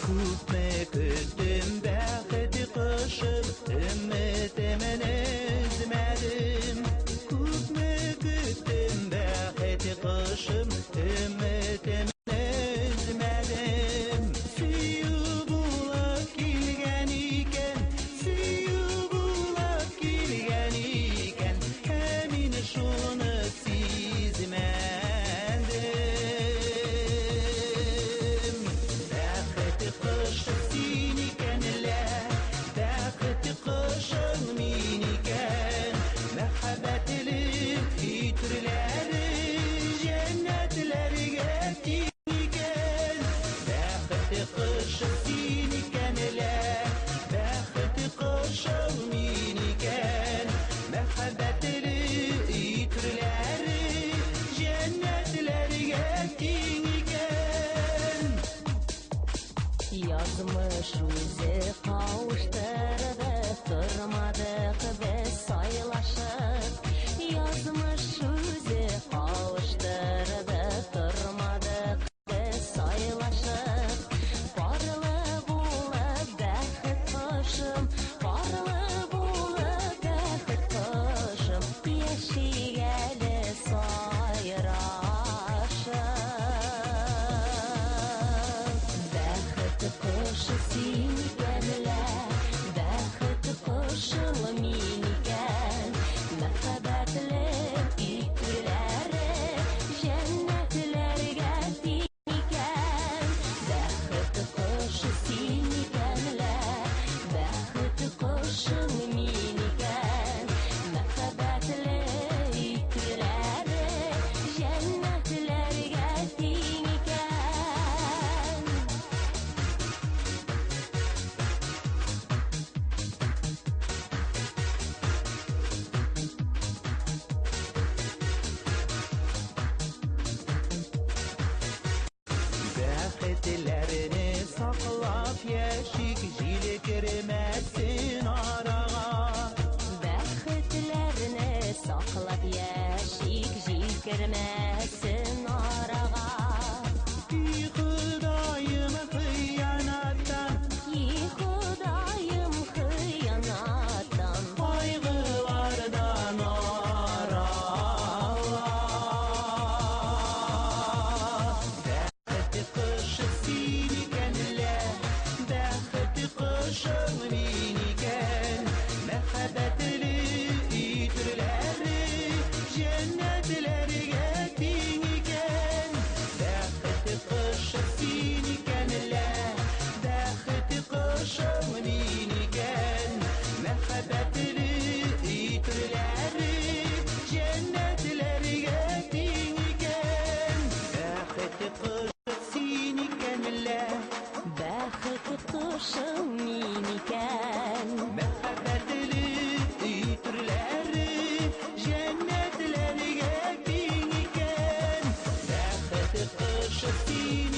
Күпме көттім бәхеті қышым, үмітімін үзмәдім. Күпме көттім бәхеті қышым, үмітімін үзмәдім. Сүйу болып келген екен, сүйу болып келген екен, әмін шуны сезмәдім. Бәхеті қышым сен екен лә, бәхеті қышым мен екен, мәхәббәтлік үй түрлері жәннәтләргә тең екен. Бәхеті қышым сен екен лә, бәхеті қышым мен екен, мәхәббәтлік үй түрлері жәннәтләргә тең екен. Yazmış yüzü kavuşturdu, durmadık biz saylaşıp. Yazmış yüzü kavuşturdu, durmadık biz saylaşıp. Barlı bulup bәхет kışım, barlı bulup bәхет kışım, yaşaygalı sayraşıp. Бәхеті қышы сен екен лә, бәхеті қышыл мен екен, мәхәббәтлік үй түрлері жәннәтләргә тең екен. Бәхеті қышы сен екен лә, бәхеті қышыл мен екен, мәхәббәтлік үй түрлері жәннәтләргә тең екен. Бәхетләрне саклап яшик, җиле кермәсен арага. Бәхетләрне саклап яшик, җил кермәсен арага. И Ходаем хыянаттан, И Ходаем хыянаттан, кайгылардан арала. Бәхеті қышым сен екен лә, бәхеті қышым мен екен, мәхәббәтлік үй түрлері жәннәтләргә тең екен. Бәхеті қышым сен екен лә, бәхеті қышым мен екен, мәхәббәтлік үй түрлері жәннәтләргә тең екен. Бәхеті қышым сен екен лә, бәхеті кышым мен екен, мәхәббәтлік үй түрлері жәннәтләргә тең екен. Бәхеті қышым сен